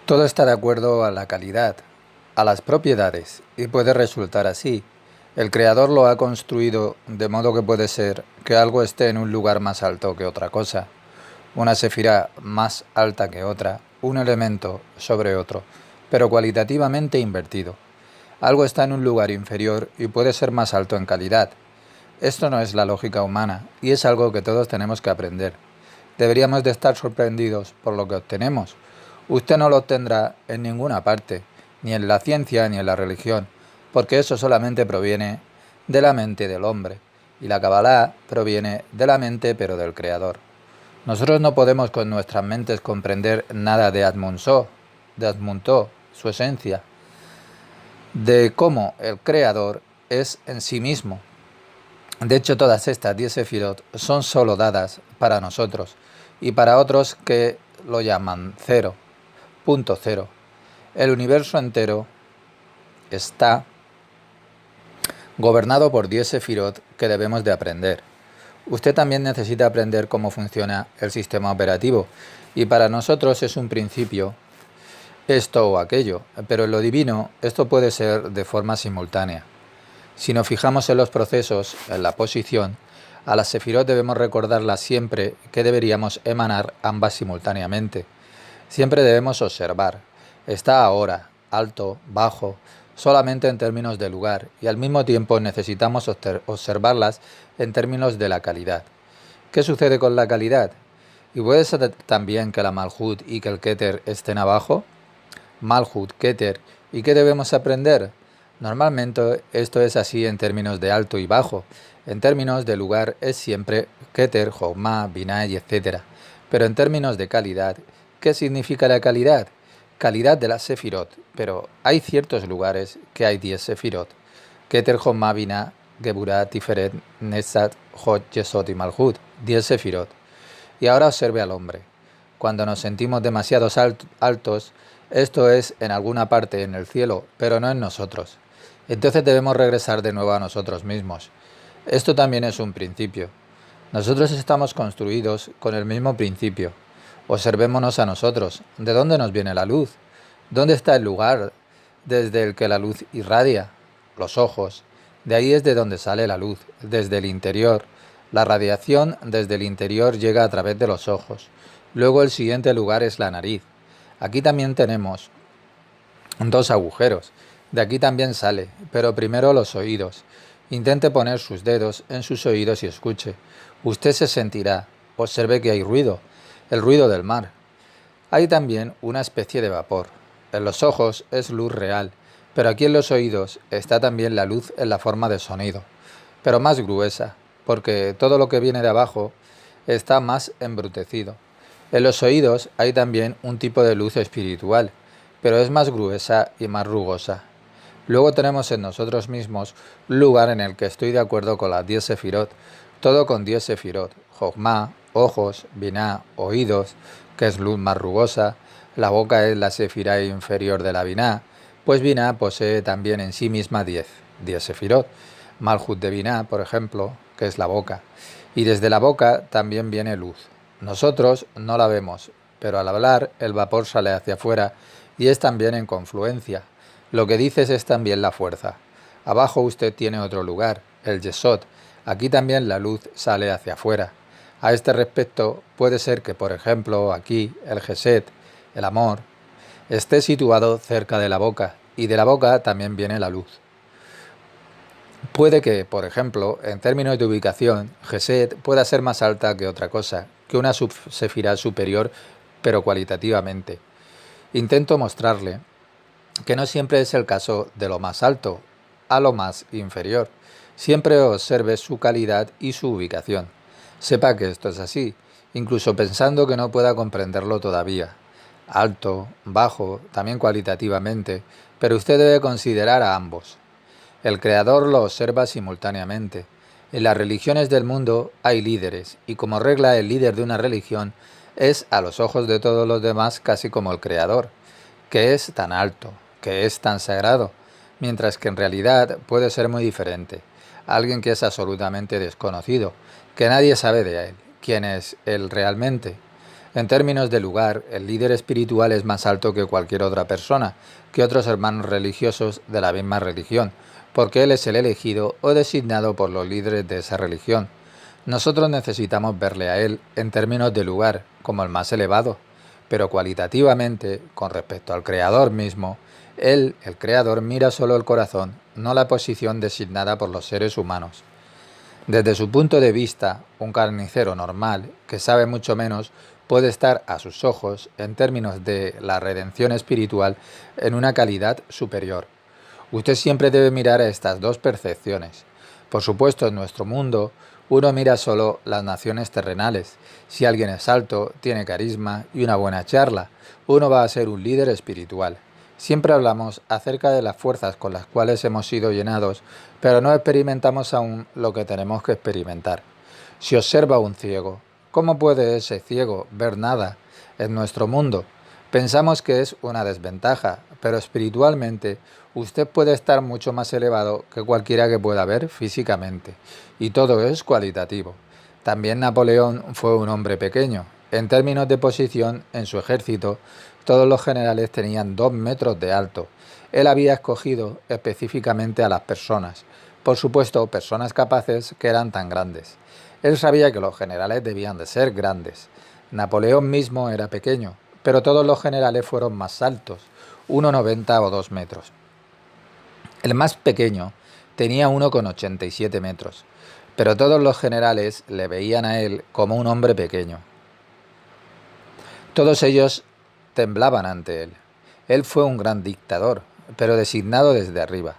Todo está de acuerdo a la calidad, a las propiedades, y puede resultar así. El creador lo ha construido de modo que puede ser que algo esté en un lugar más alto que otra cosa, una sefirá más alta que otra, un elemento sobre otro, pero cualitativamente invertido. Algo está en un lugar inferior y puede ser más alto en calidad. Esto no es la lógica humana y es algo que todos tenemos que aprender. Deberíamos de estar sorprendidos por lo que obtenemos. Usted no lo obtendrá en ninguna parte, ni en la ciencia ni en la religión, porque eso solamente proviene de la mente del hombre, y la Kabbalah proviene de la mente pero del Creador. Nosotros no podemos con nuestras mentes comprender nada de Atmuntó, su esencia, de cómo el Creador es en sí mismo. De hecho, todas estas 10 sefirot son solo dadas para nosotros y para otros que lo llaman cero, punto cero. El universo entero está gobernado por 10 sefirot que debemos de aprender. Usted también necesita aprender cómo funciona el sistema operativo y para nosotros es un principio esto o aquello, pero en lo divino esto puede ser de forma simultánea. Si nos fijamos en los procesos, en la posición, a las sefirot debemos recordarlas siempre que deberíamos emanar ambas simultáneamente. Siempre debemos observar. Está ahora, alto, bajo, solamente en términos de lugar, y al mismo tiempo necesitamos observarlas en términos de la calidad. ¿Qué sucede con la calidad? ¿Y puede ser también que la Malhut y que el Keter estén abajo? Malhut, Keter, ¿y qué debemos aprender? Normalmente esto es así en términos de alto y bajo. En términos de lugar es siempre Keter, Jochma, Binah y etc. Pero en términos de calidad, ¿qué significa la calidad? Calidad de las sefirot, pero hay ciertos lugares que hay 10 sefirot. Keter, Jochma, Binah, Geburah, Tiferet, Netzat, Hod, Yesod y Malhut, 10 sefirot. Y ahora observe al hombre. Cuando nos sentimos demasiado altos, esto es en alguna parte en el cielo, pero no en nosotros. Entonces debemos regresar de nuevo a nosotros mismos. Esto también es un principio. Nosotros estamos construidos con el mismo principio. Observémonos a nosotros. ¿De dónde nos viene la luz? ¿Dónde está el lugar desde el que la luz irradia? Los ojos. De ahí es de donde sale la luz, desde el interior. La radiación desde el interior llega a través de los ojos. Luego el siguiente lugar es la nariz. Aquí también tenemos 2 agujeros. De aquí también sale, pero primero los oídos. Intente poner sus dedos en sus oídos y escuche. Usted se sentirá. Observe que hay ruido, el ruido del mar. Hay también una especie de vapor. En los ojos es luz real, pero aquí en los oídos está también la luz en la forma de sonido, pero más gruesa, porque todo lo que viene de abajo está más embrutecido. En los oídos hay también un tipo de luz espiritual, pero es más gruesa y más rugosa. Luego tenemos en nosotros mismos un lugar en el que estoy de acuerdo con las 10 sefirot, todo con 10 sefirot, Jochma, ojos, Binah, oídos, que es luz más rugosa, la boca es la sefirá inferior de la Binah, pues Binah posee también en sí misma 10 sefirot, Malhut de Binah, por ejemplo, que es la boca, y desde la boca también viene luz. Nosotros no la vemos, pero al hablar el vapor sale hacia afuera y es también en confluencia. Lo que dices es también la fuerza. Abajo usted tiene otro lugar, el Yesod. Aquí también la luz sale hacia afuera. A este respecto, puede ser que, por ejemplo, aquí el Gesed, el amor, esté situado cerca de la boca, y de la boca también viene la luz. Puede que, por ejemplo, en términos de ubicación, Gesed pueda ser más alta que otra cosa, que una sefirá superior, pero cualitativamente. Intento mostrarle que no siempre es el caso de lo más alto a lo más inferior. Siempre observe su calidad y su ubicación. Sepa que esto es así, incluso pensando que no pueda comprenderlo todavía. Alto, bajo, también cualitativamente, pero usted debe considerar a ambos. El Creador lo observa simultáneamente. En las religiones del mundo hay líderes, y como regla el líder de una religión es a los ojos de todos los demás casi como el Creador, que es tan alto, que es tan sagrado, mientras que en realidad puede ser muy diferente. Alguien que es absolutamente desconocido, que nadie sabe de él, quién es él realmente. En términos de lugar, el líder espiritual es más alto que cualquier otra persona, que otros hermanos religiosos de la misma religión, porque él es el elegido o designado por los líderes de esa religión. Nosotros necesitamos verle a él en términos de lugar, como el más elevado, pero cualitativamente, con respecto al Creador mismo, él, el Creador, mira solo el corazón, no la posición designada por los seres humanos. Desde su punto de vista, un carnicero normal, que sabe mucho menos, puede estar a sus ojos, en términos de la redención espiritual, en una calidad superior. Usted siempre debe mirar a estas dos percepciones. Por supuesto, en nuestro mundo, uno mira solo las naciones terrenales. Si alguien es alto, tiene carisma y una buena charla, uno va a ser un líder espiritual. Siempre hablamos acerca de las fuerzas con las cuales hemos sido llenados, pero no experimentamos aún lo que tenemos que experimentar. Si observa a un ciego, ¿cómo puede ese ciego ver nada en nuestro mundo? Pensamos que es una desventaja, pero espiritualmente usted puede estar mucho más elevado que cualquiera que pueda ver físicamente, y todo es cualitativo. También Napoleón fue un hombre pequeño. En términos de posición en su ejército, todos los generales tenían 2 metros de alto. Él había escogido específicamente a las personas, por supuesto, personas capaces que eran tan grandes. Él sabía que los generales debían de ser grandes. Napoleón mismo era pequeño, pero todos los generales fueron más altos, 1,90 o 2 metros. El más pequeño tenía 1,87 metros, pero todos los generales le veían a él como un hombre pequeño. Todos ellos temblaban ante él. Él fue un gran dictador, pero designado desde arriba.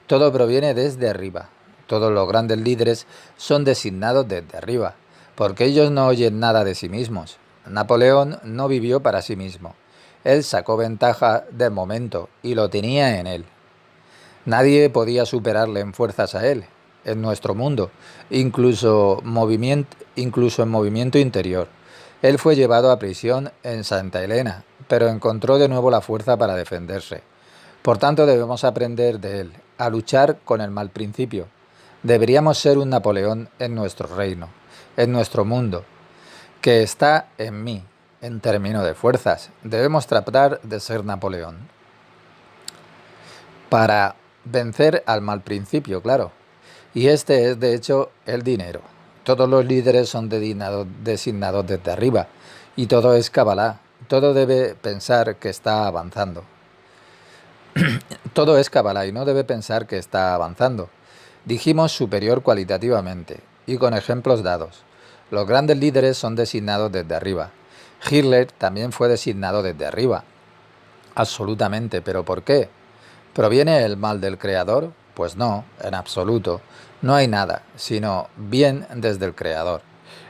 Todo proviene desde arriba. Todos los grandes líderes son designados desde arriba, porque ellos no oyen nada de sí mismos. Napoleón no vivió para sí mismo. Él sacó ventaja del momento y lo tenía en él. Nadie podía superarle en fuerzas a él, en nuestro mundo, incluso en movimiento interior. Él fue llevado a prisión en Santa Elena, pero encontró de nuevo la fuerza para defenderse. Por tanto, debemos aprender de él, a luchar con el mal principio. Deberíamos ser un Napoleón en nuestro reino, en nuestro mundo, que está en mí, en términos de fuerzas. Debemos tratar de ser Napoleón. Para vencer al mal principio, claro. Y este es, de hecho, el dinero. Todos los líderes son designados desde arriba. Y todo es Kabbalah. Todo debe pensar que está avanzando. Todo es Kabbalah y no debe pensar que está avanzando. Dijimos superior cualitativamente y con ejemplos dados. Los grandes líderes son designados desde arriba. Hitler también fue designado desde arriba. Absolutamente, ¿pero por qué? ¿Proviene el mal del Creador? Pues no, en absoluto. No hay nada, sino bien desde el Creador.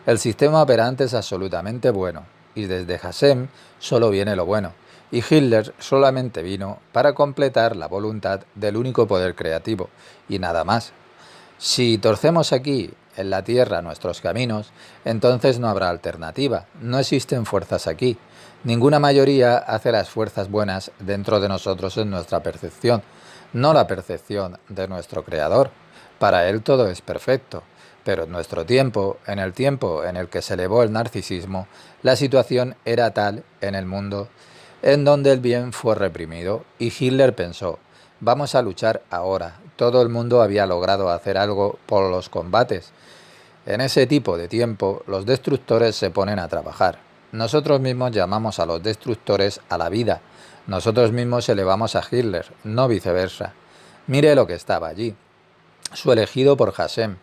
El sistema operante es absolutamente bueno, y desde Hashem solo viene lo bueno. Y Hitler solamente vino para completar la voluntad del único poder creativo, y nada más. Si torcemos aquí, en la tierra, nuestros caminos, entonces no habrá alternativa. No existen fuerzas aquí. Ninguna mayoría hace las fuerzas buenas dentro de nosotros en nuestra percepción, no la percepción de nuestro Creador. Para Él todo es perfecto, pero en nuestro tiempo, en el tiempo en el que se elevó el narcisismo, la situación era tal en el mundo en donde el bien fue reprimido y Hitler pensó, vamos a luchar ahora. Todo el mundo había logrado hacer algo por los combates. En ese tipo de tiempo, los destructores se ponen a trabajar. Nosotros mismos llamamos a los destructores a la vida. Nosotros mismos elevamos a Hitler, no viceversa. Mire lo que estaba allí. Su elegido por Hashem,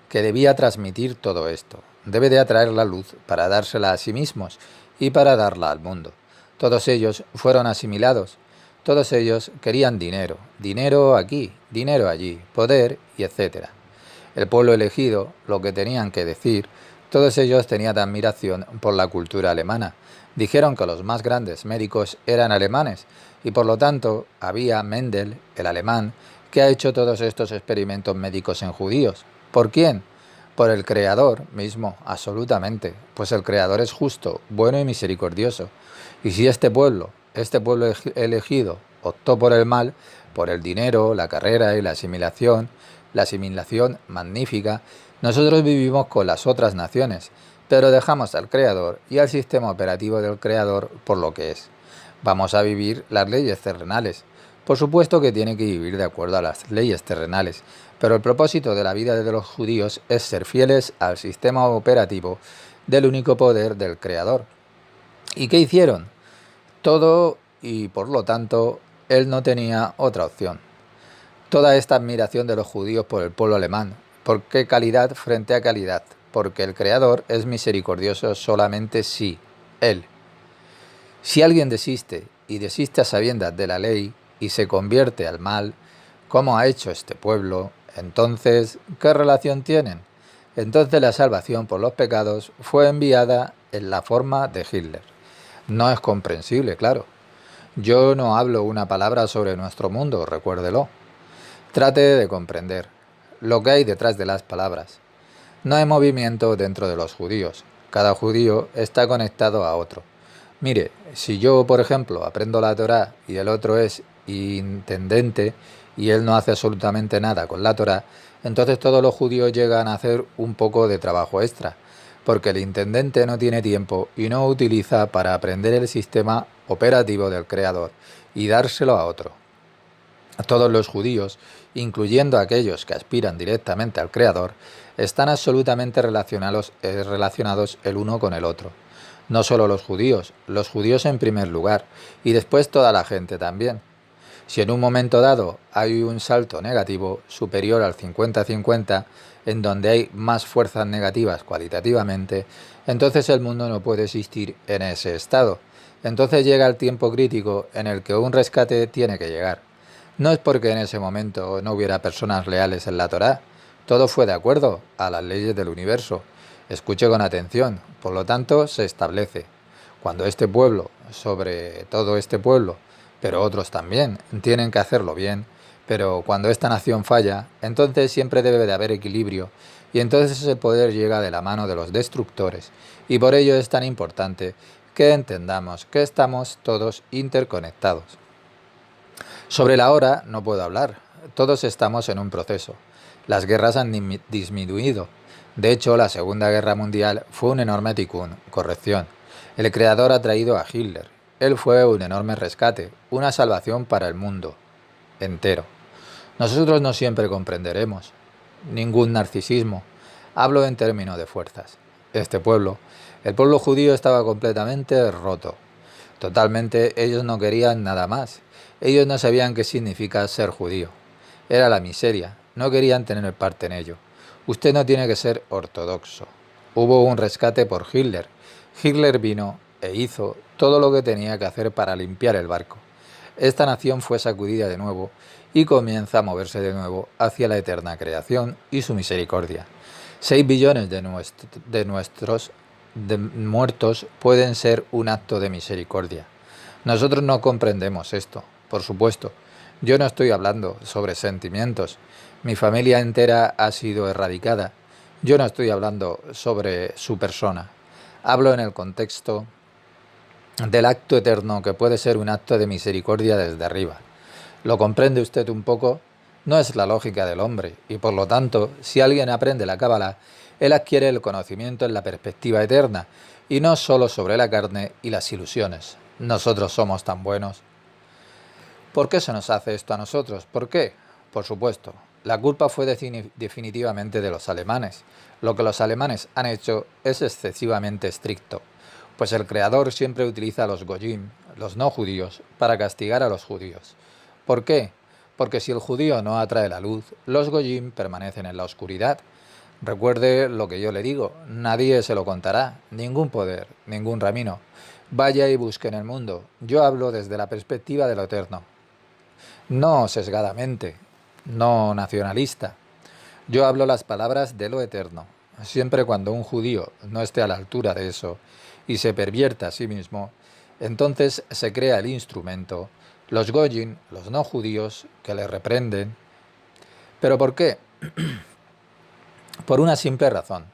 que debía transmitir todo esto. Debe de atraer la luz para dársela a sí mismos y para darla al mundo. Todos ellos fueron asimilados. Todos ellos querían dinero. Dinero aquí, dinero allí, poder y etcétera. El pueblo elegido, lo que tenían que decir, todos ellos tenían admiración por la cultura alemana. Dijeron que los más grandes médicos eran alemanes y por lo tanto había Mendel, el alemán, que ha hecho todos estos experimentos médicos en judíos. ¿Por quién? Por el Creador mismo, absolutamente, pues el Creador es justo, bueno y misericordioso. Y si este pueblo elegido, optó por el mal, por el dinero, la carrera y la asimilación magnífica, nosotros vivimos con las otras naciones, pero dejamos al creador y al sistema operativo del creador por lo que es. Vamos a vivir las leyes terrenales. Por supuesto que tiene que vivir de acuerdo a las leyes terrenales, pero el propósito de la vida de los judíos es ser fieles al sistema operativo del único poder del creador. ¿Y qué hicieron? Todo, y por lo tanto, él no tenía otra opción. Toda esta admiración de los judíos por el pueblo alemán. ¿Por qué calidad frente a calidad? Porque el Creador es misericordioso solamente si Él. Si alguien desiste, y desiste a sabiendas de la ley, y se convierte al mal, como ha hecho este pueblo, entonces, ¿qué relación tienen? Entonces la salvación por los pecados fue enviada en la forma de Hitler. No es comprensible, claro. Yo no hablo una palabra sobre nuestro mundo, recuérdelo. Trate de comprender lo que hay detrás de las palabras. No hay movimiento dentro de los judíos. Cada judío está conectado a otro. Mire, si yo, por ejemplo, aprendo la Torá y el otro es intendente y él no hace absolutamente nada con la Torá, entonces todos los judíos llegan a hacer un poco de trabajo extra, porque el intendente no tiene tiempo y no utiliza para aprender el sistema operativo del Creador y dárselo a otro. Todos los judíos, incluyendo aquellos que aspiran directamente al Creador, están absolutamente relacionados el uno con el otro. No solo los judíos en primer lugar, y después toda la gente también. Si en un momento dado hay un salto negativo superior al 50-50, en donde hay más fuerzas negativas cualitativamente, entonces el mundo no puede existir en ese estado. Entonces llega el tiempo crítico en el que un rescate tiene que llegar. No es porque en ese momento no hubiera personas leales en la Torá. Todo fue de acuerdo a las leyes del universo. Escuche con atención. Por lo tanto, se establece. Cuando este pueblo, sobre todo este pueblo, pero otros también, tienen que hacerlo bien, pero cuando esta nación falla, entonces siempre debe de haber equilibrio, y entonces el poder llega de la mano de los destructores, y por ello es tan importante que entendamos que estamos todos interconectados. Sobre la hora no puedo hablar, todos estamos en un proceso. Las guerras han disminuido. De hecho, la Segunda Guerra Mundial fue un enorme ticún, corrección. El creador ha traído a Hitler. Él fue un enorme rescate, una salvación para el mundo entero. Nosotros no siempre comprenderemos. Ningún narcisismo. Hablo en términos de fuerzas. Este pueblo, el pueblo judío estaba completamente roto. Totalmente, ellos no querían nada más. Ellos no sabían qué significa ser judío. Era la miseria. No querían tener parte en ello. Usted no tiene que ser ortodoxo. Hubo un rescate por Hitler. Hitler vino e hizo todo lo que tenía que hacer para limpiar el barco. Esta nación fue sacudida de nuevo y comienza a moverse de nuevo hacia la eterna creación y su misericordia. 6 billones de nuestros muertos pueden ser un acto de misericordia. Nosotros no comprendemos esto, por supuesto. Yo no estoy hablando sobre sentimientos. Mi familia entera ha sido erradicada. Yo no estoy hablando sobre su persona. Hablo en el contexto del acto eterno que puede ser un acto de misericordia desde arriba. ¿Lo comprende usted un poco? No es la lógica del hombre, y por lo tanto, si alguien aprende la Cábala, él adquiere el conocimiento en la perspectiva eterna, y no solo sobre la carne y las ilusiones. Nosotros somos tan buenos. ¿Por qué se nos hace esto a nosotros? ¿Por qué? Por supuesto, la culpa fue definitivamente de los alemanes. Lo que los alemanes han hecho es excesivamente estricto, pues el Creador siempre utiliza a los goyim, los no judíos, para castigar a los judíos. ¿Por qué? Porque si el judío no atrae la luz, los goyim permanecen en la oscuridad. Recuerde lo que yo le digo, nadie se lo contará, ningún poder, ningún ramino. Vaya y busque en el mundo. Yo hablo desde la perspectiva de lo eterno. No sesgadamente, no nacionalista. Yo hablo las palabras de lo eterno. Siempre cuando un judío no esté a la altura de eso y se pervierta a sí mismo, entonces se crea el instrumento, los goyim, los no judíos, que le reprenden. ¿Pero por qué? Por una simple razón.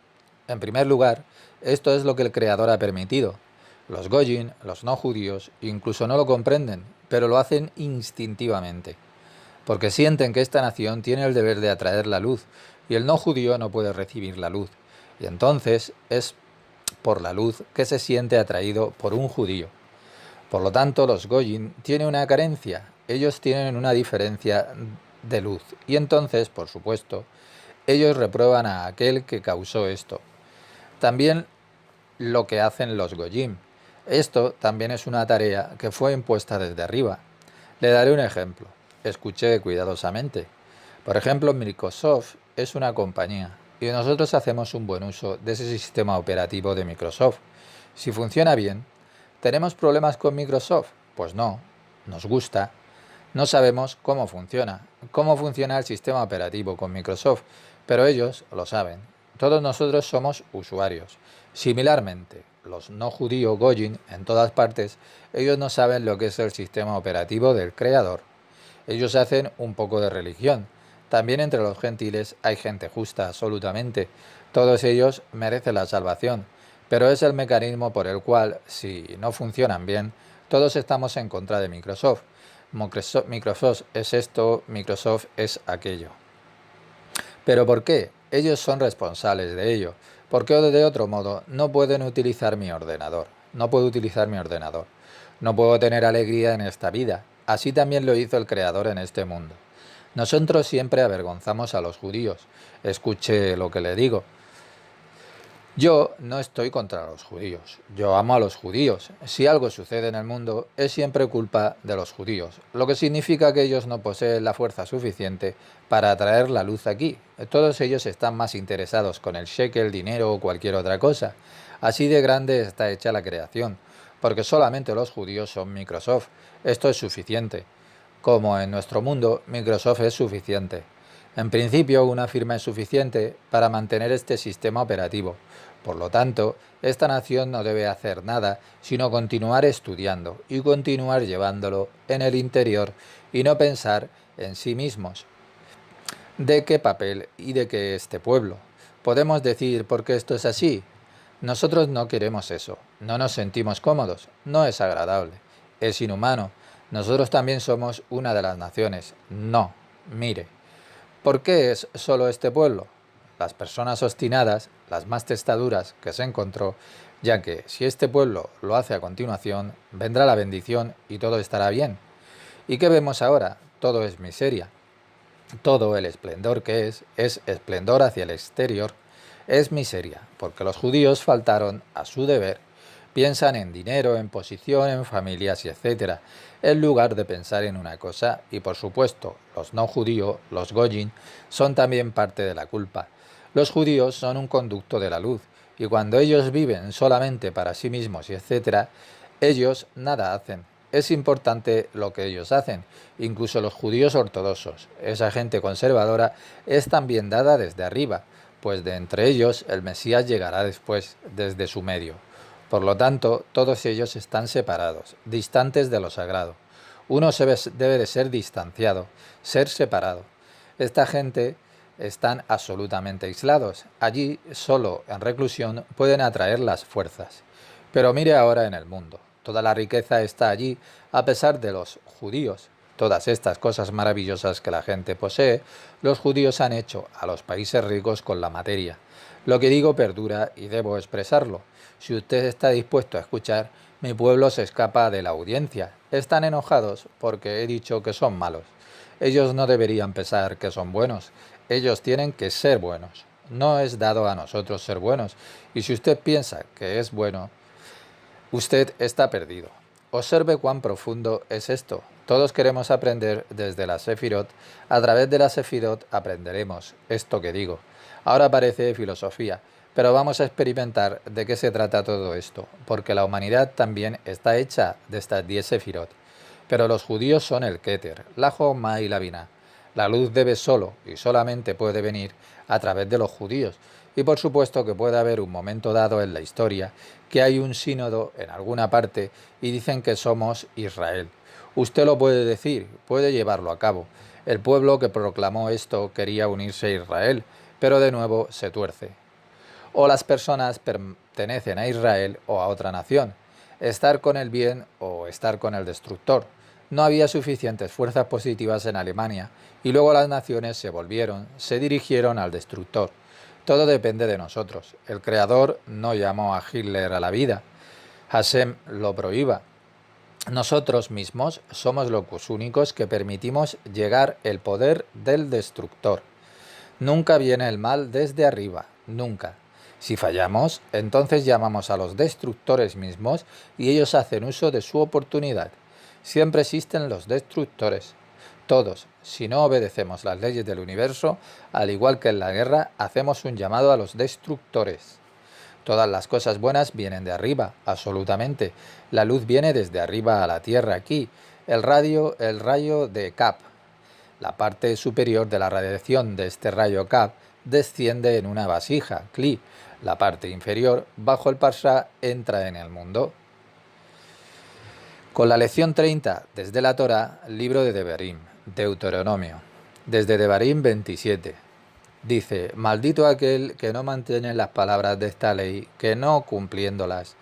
En primer lugar, esto es lo que el Creador ha permitido. Los goyim, los no judíos, incluso no lo comprenden, pero lo hacen instintivamente, porque sienten que esta nación tiene el deber de atraer la luz, y el no judío no puede recibir la luz. Y entonces es por la luz que se siente atraído por un judío. Por lo tanto, los Goyim tienen una carencia, ellos tienen una diferencia de luz y entonces, por supuesto, ellos reprueban a aquel que causó esto. También lo que hacen los Goyim. Esto también es una tarea que fue impuesta desde arriba. Le daré un ejemplo. Escuché cuidadosamente. Por ejemplo, Microsoft es una compañía y nosotros hacemos un buen uso de ese sistema operativo de Microsoft. Si funciona bien, ¿tenemos problemas con Microsoft? Pues no, nos gusta. No sabemos cómo funciona el sistema operativo con Microsoft, pero ellos lo saben. Todos nosotros somos usuarios. Similarmente, los no judíos Goyim en todas partes, ellos no saben lo que es el sistema operativo del creador. Ellos hacen un poco de religión. También entre los gentiles hay gente justa, absolutamente. Todos ellos merecen la salvación, pero es el mecanismo por el cual, si no funcionan bien, todos estamos en contra de Microsoft. Microsoft es esto, Microsoft es aquello. ¿Pero por qué? Ellos son responsables de ello. Porque de otro modo no pueden utilizar mi ordenador. No puedo utilizar mi ordenador. No puedo tener alegría en esta vida. Así también lo hizo el Creador en este mundo. Nosotros siempre avergonzamos a los judíos. Escuche lo que le digo. Yo no estoy contra los judíos, yo amo a los judíos. Si algo sucede en el mundo, es siempre culpa de los judíos, lo que significa que ellos no poseen la fuerza suficiente para atraer la luz aquí. Todos ellos están más interesados con el shekel, dinero o cualquier otra cosa. Así de grande está hecha la creación, porque solamente los judíos son Microsoft. Esto es suficiente. Como en nuestro mundo, Microsoft es suficiente. En principio, una firma es suficiente para mantener este sistema operativo. Por lo tanto, esta nación no debe hacer nada sino continuar estudiando y continuar llevándolo en el interior y no pensar en sí mismos. ¿De qué papel y de qué este pueblo? ¿Podemos decir por qué esto es así? Nosotros no queremos eso, no nos sentimos cómodos, no es agradable, es inhumano. Nosotros también somos una de las naciones. No, mire. ¿Por qué es solo este pueblo? Las personas obstinadas, las más testaduras que se encontró, ya que si este pueblo lo hace a continuación, vendrá la bendición y todo estará bien. ¿Y qué vemos ahora? Todo es miseria. Todo el esplendor que es esplendor hacia el exterior, es miseria, porque los judíos faltaron a su deber. Piensan en dinero, en posición, en familias y etcétera, en lugar de pensar en una cosa, y por supuesto, los no judíos, los Goyim, son también parte de la culpa. Los judíos son un conducto de la luz, y cuando ellos viven solamente para sí mismos y etcétera, ellos nada hacen. Es importante lo que ellos hacen, incluso los judíos ortodoxos. Esa gente conservadora es también dada desde arriba, pues de entre ellos el Mesías llegará después, desde su medio. Por lo tanto, todos ellos están separados, distantes de lo sagrado. Uno debe de ser distanciado, ser separado. Esta gente están absolutamente aislados. Allí, solo en reclusión, pueden atraer las fuerzas. Pero mire ahora en el mundo. Toda la riqueza está allí, a pesar de los judíos. Todas estas cosas maravillosas que la gente posee, los judíos han hecho a los países ricos con la materia. Lo que digo perdura y debo expresarlo. Si usted está dispuesto a escuchar, mi pueblo se escapa de la audiencia. Están enojados porque he dicho que son malos. Ellos no deberían pensar que son buenos. Ellos tienen que ser buenos. No es dado a nosotros ser buenos. Y si usted piensa que es bueno, usted está perdido. Observe cuán profundo es esto. Todos queremos aprender desde la Sefirot. A través de la Sefirot aprenderemos esto que digo. Ahora parece filosofía, pero vamos a experimentar de qué se trata todo esto, porque la humanidad también está hecha de estas 10 Sefirot. Pero los judíos son el Keter, la Joma y la Binah. La luz debe solo y solamente puede venir a través de los judíos. Y por supuesto que puede haber un momento dado en la historia que hay un sínodo en alguna parte y dicen que somos Israel. Usted lo puede decir, puede llevarlo a cabo. El pueblo que proclamó esto quería unirse a Israel, pero de nuevo se tuerce. O las personas pertenecen a Israel o a otra nación. Estar con el bien o estar con el destructor. No había suficientes fuerzas positivas en Alemania y luego las naciones se dirigieron al destructor. Todo depende de nosotros. El Creador no llamó a Hitler a la vida. Hashem lo prohíba. Nosotros mismos somos los únicos que permitimos llegar el poder del destructor. Nunca viene el mal desde arriba, nunca. Si fallamos, entonces llamamos a los destructores mismos y ellos hacen uso de su oportunidad. Siempre existen los destructores. Todos, si no obedecemos las leyes del universo, al igual que en la guerra, hacemos un llamado a los destructores. Todas las cosas buenas vienen de arriba, absolutamente. La luz viene desde arriba a la tierra aquí. El rayo de Cap. La parte superior de la radiación de este rayo Cap desciende en una vasija, Kli. La parte inferior, bajo el Parsha, entra en el mundo. Con la lección 30, desde la Torá, libro de Devarim, Deuteronomio. Desde Devarim 27. Dice, maldito aquel que no mantiene las palabras de esta ley, que no cumpliéndolas.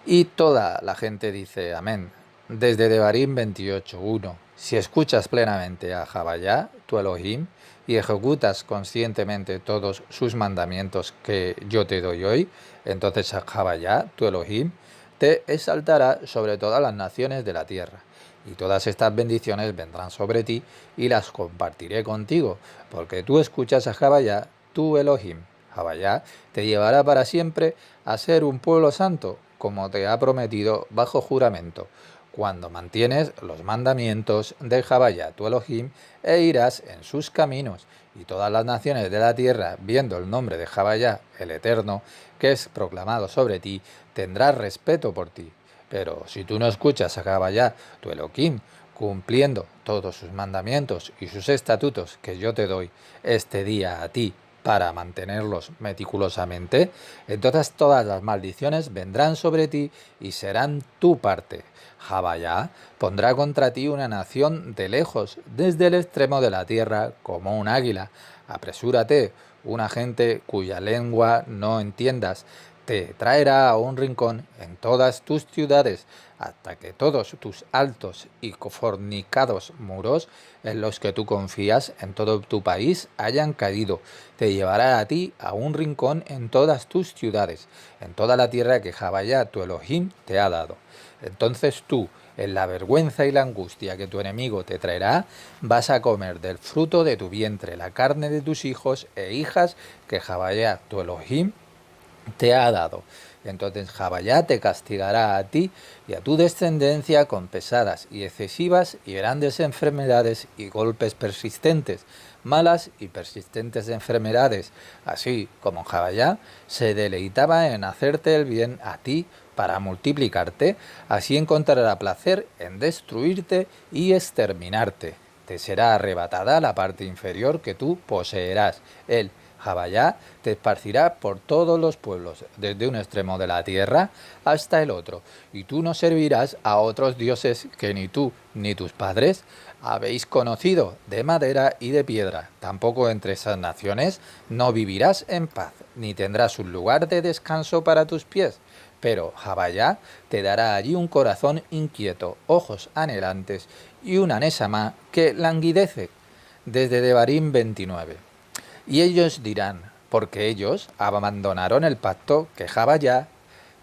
Y toda la gente dice, amén. Desde Devarim 28.1. Si escuchas plenamente a Javayá, tu Elohim, y ejecutas conscientemente todos sus mandamientos que yo te doy hoy, entonces a Javayá, tu Elohim, te exaltará sobre todas las naciones de la tierra. Y todas estas bendiciones vendrán sobre ti y las compartiré contigo, porque tú escuchas a Javayá, tu Elohim. Javayá te llevará para siempre a ser un pueblo santo, como te ha prometido bajo juramento, cuando mantienes los mandamientos de Javayá, tu Elohim, e irás en sus caminos. Y todas las naciones de la tierra, viendo el nombre de Javayá, el Eterno, que es proclamado sobre ti, tendrán respeto por ti. Pero si tú no escuchas a Javayá, tu Elohim, cumpliendo todos sus mandamientos y sus estatutos que yo te doy este día a ti para mantenerlos meticulosamente, entonces todas las maldiciones vendrán sobre ti y serán tu parte. Javayá pondrá contra ti una nación de lejos, desde el extremo de la tierra, como un águila. Apresúrate, una gente cuya lengua no entiendas, te traerá a un rincón en todas tus ciudades, hasta que todos tus altos y fornicados muros, en los que tú confías en todo tu país, hayan caído. Te llevará a ti a un rincón en todas tus ciudades, en toda la tierra que Javayá, tu Elohim, te ha dado. Entonces tú, en la vergüenza y la angustia que tu enemigo te traerá, vas a comer del fruto de tu vientre, la carne de tus hijos e hijas que Javayá, tu Elohim, te ha dado. Entonces Javayá te castigará a ti y a tu descendencia con pesadas y excesivas y grandes enfermedades y golpes persistentes, malas y persistentes enfermedades, así como Javayá se deleitaba en hacerte el bien a ti para multiplicarte, así encontrará placer en destruirte y exterminarte. Te será arrebatada la parte inferior que tú poseerás. Él, Javayá, te esparcirá por todos los pueblos, desde un extremo de la tierra hasta el otro, y tú no servirás a otros dioses que ni tú ni tus padres habéis conocido, de madera y de piedra. Tampoco entre esas naciones no vivirás en paz, ni tendrás un lugar de descanso para tus pies. Pero Javayá te dará allí un corazón inquieto, ojos anhelantes y una neshama que languidece. Desde Devarim 29. Y ellos dirán, porque ellos abandonaron el pacto que Javayá,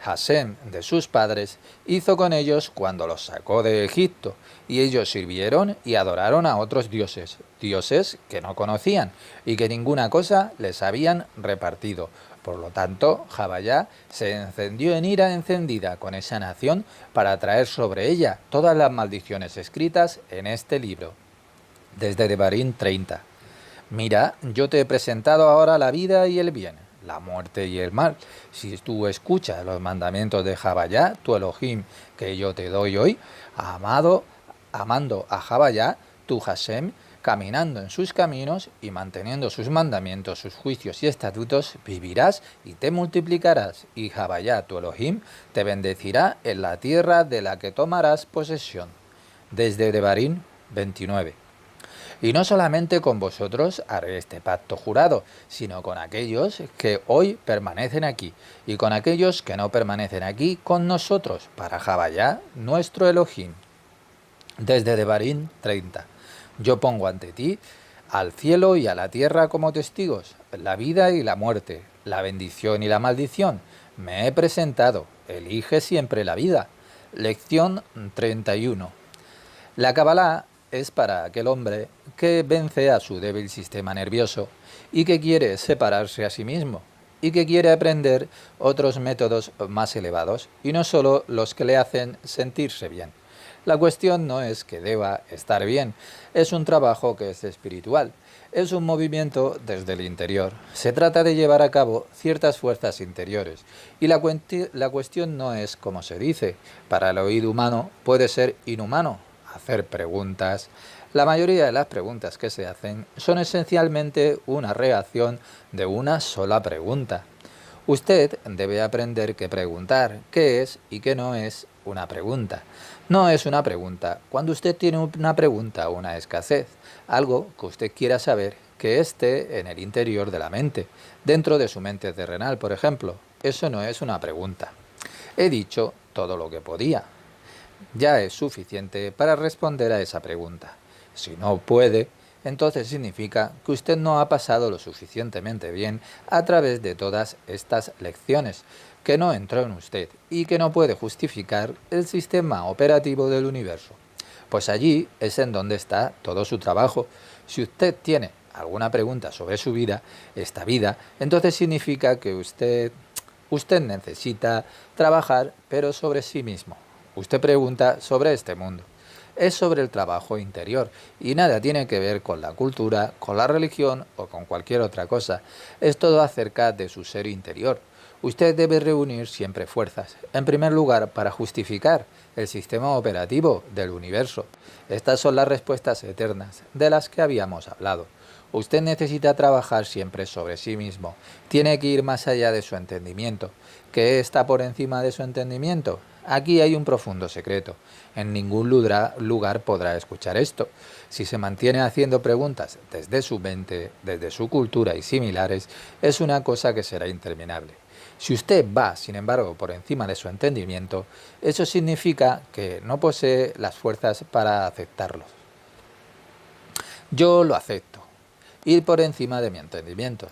Hashem de sus padres, hizo con ellos cuando los sacó de Egipto, y ellos sirvieron y adoraron a otros dioses, dioses que no conocían y que ninguna cosa les habían repartido. Por lo tanto, Javayá se encendió en ira encendida con esa nación para traer sobre ella todas las maldiciones escritas en este libro. Desde Devarim 30. Mira, yo te he presentado ahora la vida y el bien, la muerte y el mal. Si tú escuchas los mandamientos de Javayá, tu Elohim, que yo te doy hoy, amando a Javayá, tu Hashem, caminando en sus caminos y manteniendo sus mandamientos, sus juicios y estatutos, vivirás y te multiplicarás, y Javayá, tu Elohim, te bendecirá en la tierra de la que tomarás posesión. Desde Devarim 29. Y no solamente con vosotros haré este pacto jurado, sino con aquellos que hoy permanecen aquí, y con aquellos que no permanecen aquí con nosotros, para Javayá, nuestro Elohim. Desde Devarim 30. Yo pongo ante ti al cielo y a la tierra como testigos, la vida y la muerte, la bendición y la maldición. Me he presentado, elige siempre la vida. Lección 31. La Kabbalah es para aquel hombre que vence a su débil sistema nervioso y que quiere separarse a sí mismo y que quiere aprender otros métodos más elevados y no solo los que le hacen sentirse bien. La cuestión no es que deba estar bien, es un trabajo que es espiritual, es un movimiento desde el interior. Se trata de llevar a cabo ciertas fuerzas interiores y la cuestión no es como se dice, para el oído humano puede ser inhumano hacer preguntas. La mayoría de las preguntas que se hacen son esencialmente una reacción de una sola pregunta. Usted debe aprender qué preguntar, qué es y qué no es una pregunta. No es una pregunta cuando usted tiene una pregunta o una escasez, algo que usted quiera saber que esté en el interior de la mente, dentro de su mente terrenal, por ejemplo. Eso no es una pregunta. He dicho todo lo que podía. Ya es suficiente para responder a esa pregunta. Si no puede, entonces significa que usted no ha pasado lo suficientemente bien a través de todas estas lecciones, que no entró en usted y que no puede justificar el sistema operativo del universo. Pues allí es en donde está todo su trabajo. Si usted tiene alguna pregunta sobre su vida, esta vida, entonces significa que usted necesita trabajar, pero sobre sí mismo. Usted pregunta sobre este mundo. Es sobre el trabajo interior y nada tiene que ver con la cultura, con la religión o con cualquier otra cosa. Es todo acerca de su ser interior. Usted debe reunir siempre fuerzas, en primer lugar para justificar el sistema operativo del universo. Estas son las respuestas eternas de las que habíamos hablado. Usted necesita trabajar siempre sobre sí mismo. Tiene que ir más allá de su entendimiento. ¿Qué está por encima de su entendimiento? Aquí hay un profundo secreto. En ningún lugar podrá escuchar esto. Si se mantiene haciendo preguntas desde su mente, desde su cultura y similares, es una cosa que será interminable. Si usted va, sin embargo, por encima de su entendimiento, eso significa que no posee las fuerzas para aceptarlos. Yo lo acepto. Ir por encima de mi entendimiento.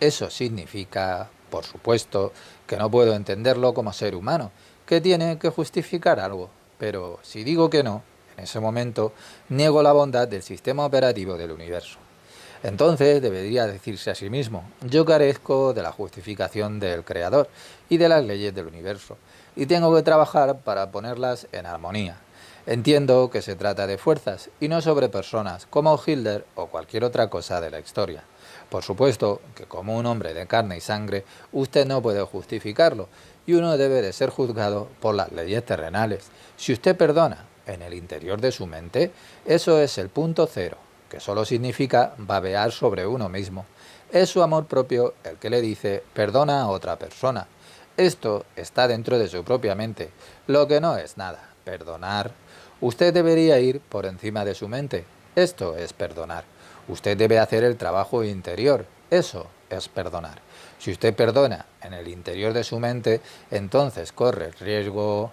Eso significa, por supuesto, que no puedo entenderlo como ser humano, que tiene que justificar algo. Pero si digo que no, en ese momento niego la bondad del sistema operativo del universo. Entonces debería decirse a sí mismo, yo carezco de la justificación del Creador y de las leyes del universo, y tengo que trabajar para ponerlas en armonía. Entiendo que se trata de fuerzas y no sobre personas, como Hitler o cualquier otra cosa de la historia. Por supuesto que como un hombre de carne y sangre, usted no puede justificarlo, y uno debe de ser juzgado por las leyes terrenales. Si usted perdona en el interior de su mente, eso es el punto cero, que solo significa babear sobre uno mismo. Es su amor propio el que le dice perdona a otra persona. Esto está dentro de su propia mente, lo que no es nada. Perdonar. Usted debería ir por encima de su mente. Esto es perdonar. Usted debe hacer el trabajo interior. Eso es perdonar. Si usted perdona en el interior de su mente, entonces corre riesgo.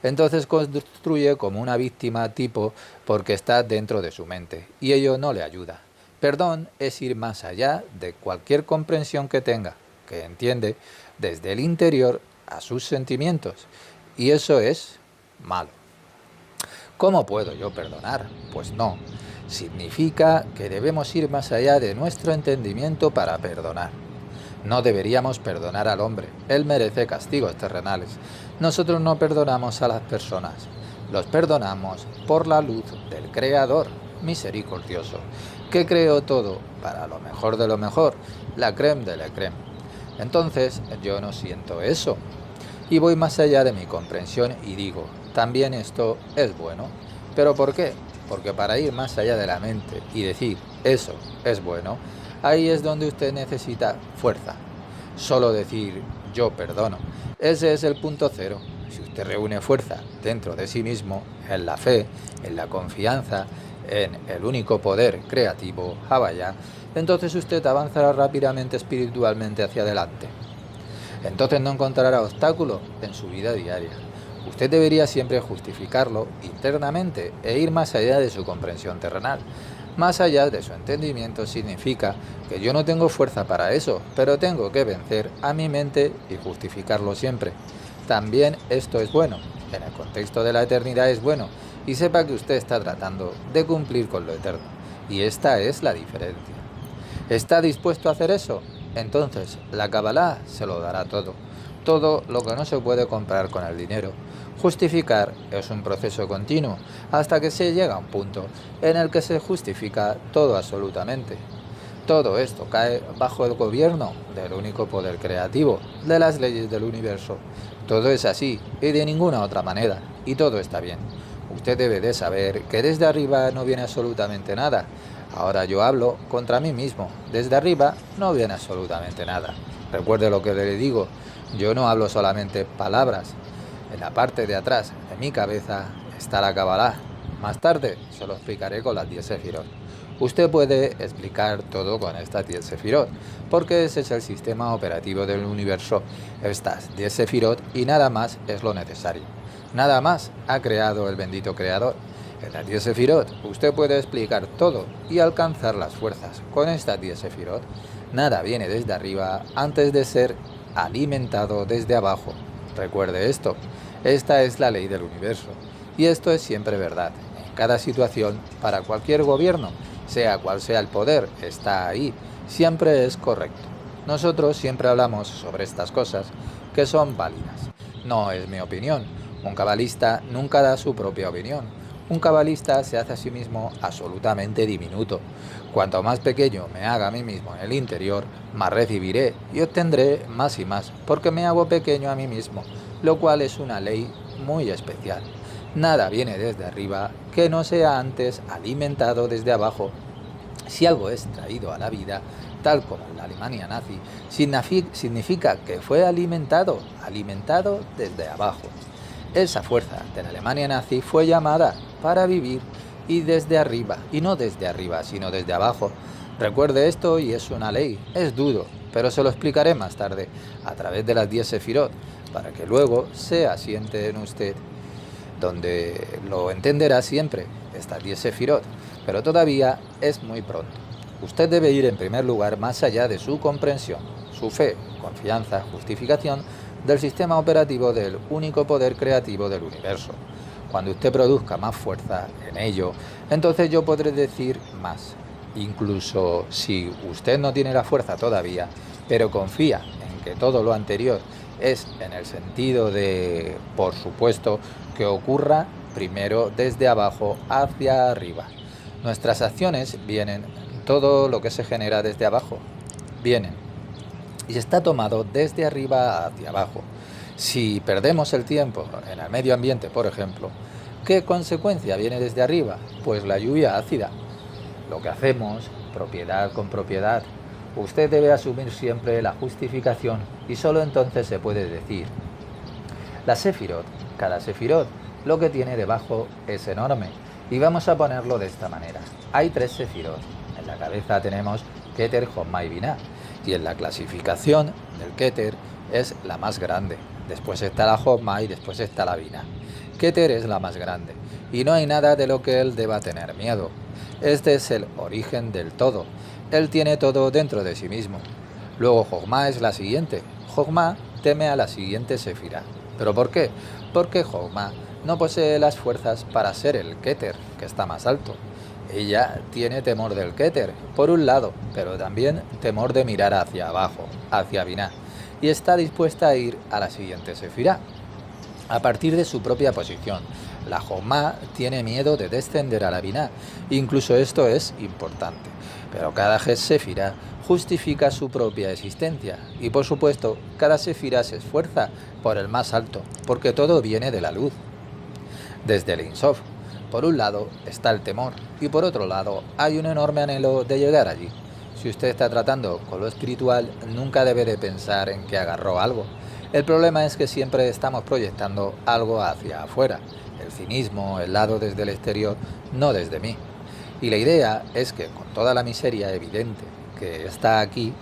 Entonces construye como una víctima tipo porque está dentro de su mente y ello no le ayuda. Perdón es ir más allá de cualquier comprensión que tenga, que entiende desde el interior a sus sentimientos, y eso es malo. ¿Cómo puedo yo perdonar? Pues no. Significa que debemos ir más allá de nuestro entendimiento para perdonar. No deberíamos perdonar al hombre. Él merece castigos terrenales. Nosotros no perdonamos a las personas. Los perdonamos por la luz del Creador misericordioso, que creó todo para lo mejor de lo mejor, la crème de la crème. Entonces yo no siento eso. Y voy más allá de mi comprensión y digo, también esto es bueno. ¿Pero por qué? Porque para ir más allá de la mente y decir, eso es bueno, ahí es donde usted necesita fuerza. Solo decir, yo perdono. Ese es el punto cero. Si usted reúne fuerza dentro de sí mismo, en la fe, en la confianza, en el único poder creativo, Havaya, entonces usted avanzará rápidamente espiritualmente hacia adelante. Entonces no encontrará obstáculos en su vida diaria. Usted debería siempre justificarlo internamente e ir más allá de su comprensión terrenal. Más allá de su entendimiento significa que yo no tengo fuerza para eso, pero tengo que vencer a mi mente y justificarlo siempre. También esto es bueno, en el contexto de la eternidad es bueno, y sepa que usted está tratando de cumplir con lo eterno. Y esta es la diferencia. ¿Está dispuesto a hacer eso? Entonces, la Kabbalah se lo dará todo. Todo lo que no se puede comprar con el dinero. Justificar es un proceso continuo hasta que se llega a un punto en el que se justifica todo absolutamente. Todo esto cae bajo el gobierno del único poder creativo, de las leyes del universo. Todo es así y de ninguna otra manera, y todo está bien. Usted debe de saber que desde arriba no viene absolutamente nada. Ahora yo hablo contra mí mismo. Desde arriba no viene absolutamente nada. Recuerde lo que le digo. Yo no hablo solamente palabras. En la parte de atrás de mi cabeza está la Kabbalah. Más tarde se lo explicaré con las 10 Sefirot. Usted puede explicar todo con estas 10 Sefirot, porque ese es el sistema operativo del universo. Estas 10 Sefirot y nada más es lo necesario. Nada más ha creado el bendito creador. En las 10 Sefirot usted puede explicar todo y alcanzar las fuerzas. Con estas 10 Sefirot nada viene desde arriba antes de ser alimentado desde abajo. Recuerde esto, esta es la ley del universo. Y esto es siempre verdad. En cada situación, para cualquier gobierno, sea cual sea el poder, está ahí, siempre es correcto. Nosotros siempre hablamos sobre estas cosas que son válidas. No es mi opinión. Un cabalista nunca da su propia opinión. Un cabalista se hace a sí mismo absolutamente diminuto. Cuanto más pequeño me haga a mí mismo en el interior, más recibiré y obtendré más y más, porque me hago pequeño a mí mismo, lo cual es una ley muy especial. Nada viene desde arriba que no sea antes alimentado desde abajo. Si algo es traído a la vida, tal como en la Alemania nazi, significa que fue alimentado desde abajo. Esa fuerza de la Alemania nazi fue llamada para vivir y desde arriba, y no desde arriba, sino desde abajo. Recuerde esto y es una ley, es duro, pero se lo explicaré más tarde a través de las 10 Sefirot, para que luego se asiente en usted, donde lo entenderá siempre, estas 10 Sefirot, pero todavía es muy pronto. Usted debe ir en primer lugar más allá de su comprensión, su fe, confianza, justificación del sistema operativo del único poder creativo del universo. Cuando usted produzca más fuerza en ello, entonces yo podré decir más. Incluso si usted no tiene la fuerza todavía, pero confía en que todo lo anterior es en el sentido de, por supuesto, que ocurra primero desde abajo hacia arriba. Nuestras acciones vienen, todo lo que se genera desde abajo, vienen y está tomado desde arriba hacia abajo. Si perdemos el tiempo en el medio ambiente, por ejemplo, ¿qué consecuencia viene desde arriba? Pues la lluvia ácida. Lo que hacemos, propiedad con propiedad. Usted debe asumir siempre la justificación y solo entonces se puede decir. La Sefirot, cada Sefirot, lo que tiene debajo es enorme. Y vamos a ponerlo de esta manera. Hay 3 Sefirot. En la cabeza tenemos Keter, Jochma y Binah. Y en la clasificación del Keter es la más grande. Después está la Jochma y después está la Binah. Keter es la más grande. Y no hay nada de lo que él deba tener miedo. Este es el origen del todo. Él tiene todo dentro de sí mismo. Luego Jochma es la siguiente. Jochma teme a la siguiente Sefirá. ¿Pero por qué? Porque Jochma no posee las fuerzas para ser el Keter, que está más alto. Ella tiene temor del Keter, por un lado, pero también temor de mirar hacia abajo, hacia Binah, y está dispuesta a ir a la siguiente Sefirá, a partir de su propia posición. La Jochma tiene miedo de descender a la Binah, incluso esto es importante, pero cada Sefirá justifica su propia existencia, y por supuesto, cada Sefirá se esfuerza por el más alto, porque todo viene de la luz. Desde el Ein Sof, por un lado está el temor y por otro lado hay un enorme anhelo de llegar allí. Si usted está tratando con lo espiritual, nunca debe de pensar en que agarró algo. El problema es que siempre estamos proyectando algo hacia afuera, el cinismo, el lado desde el exterior, no desde mí. Y la idea es que con toda la miseria evidente que está aquí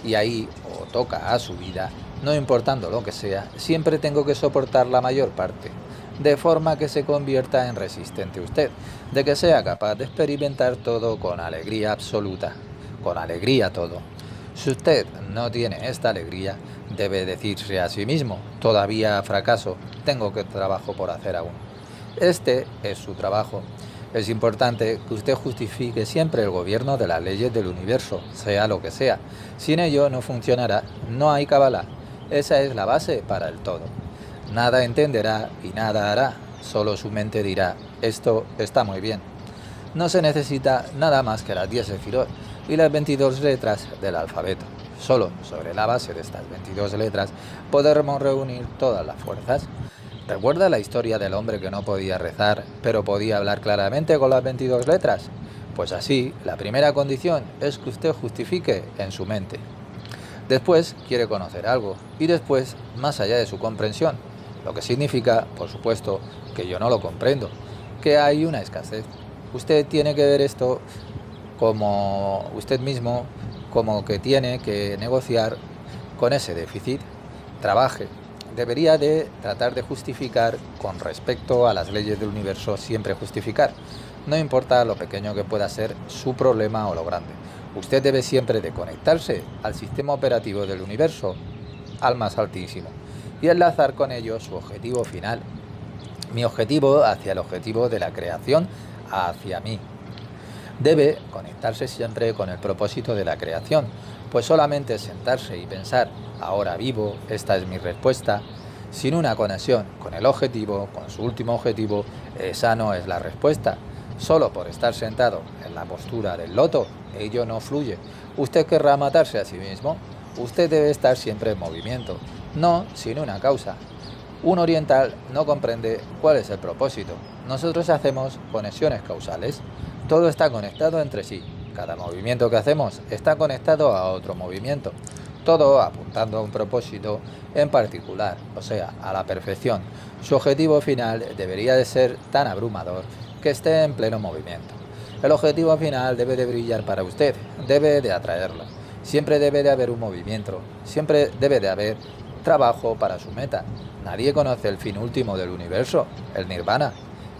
y ahí o toca a su vida, no importando lo que sea, siempre tengo que soportar la mayor parte. de forma que se convierta en resistente usted, de que sea capaz de experimentar todo con alegría absoluta, con alegría todo. Si usted no tiene esta alegría, debe decirse a sí mismo, todavía fracaso, tengo que trabajo por hacer aún. Este es su trabajo. Es importante que usted justifique siempre el gobierno de las leyes del universo, sea lo que sea. Sin ello no funcionará, no hay Kabbalah. Esa es la base para el todo. Nada entenderá y nada hará, solo su mente dirá, esto está muy bien. No se necesita nada más que las 10 sefirot y las 22 letras del alfabeto. Solo sobre la base de estas 22 letras podremos reunir todas las fuerzas. ¿Recuerda la historia del hombre que no podía rezar, pero podía hablar claramente con las 22 letras? Pues así, la primera condición es que usted justifique en su mente. Después quiere conocer algo, y después más allá de su comprensión, lo que significa, por supuesto, que yo no lo comprendo, que hay una escasez. Usted tiene que ver esto como usted mismo, como que tiene que negociar con ese déficit. Trabaje. Debería de tratar de justificar con respecto a las leyes del universo, siempre justificar. No importa lo pequeño que pueda ser su problema o lo grande. Usted debe siempre de conectarse al sistema operativo del universo, al más altísimo, y enlazar con ello su objetivo final. Mi objetivo hacia el objetivo de la creación, hacia mí. Debe conectarse siempre con el propósito de la creación, pues solamente sentarse y pensar, ahora vivo, esta es mi respuesta, sin una conexión con el objetivo, con su último objetivo, esa no es la respuesta. Solo por estar sentado en la postura del loto, ello no fluye. Usted querrá matarse a sí mismo. Usted debe estar siempre en movimiento, no sin una causa. Un oriental no comprende cuál es el propósito. Nosotros hacemos conexiones causales. Todo está conectado entre sí. Cada movimiento que hacemos está conectado a otro movimiento. Todo apuntando a un propósito en particular, o sea, a la perfección. Su objetivo final debería de ser tan abrumador que esté en pleno movimiento. El objetivo final debe de brillar para usted, debe de atraerlo. Siempre debe de haber un movimiento, siempre debe de haber trabajo para su meta. Nadie conoce el fin último del universo, el nirvana.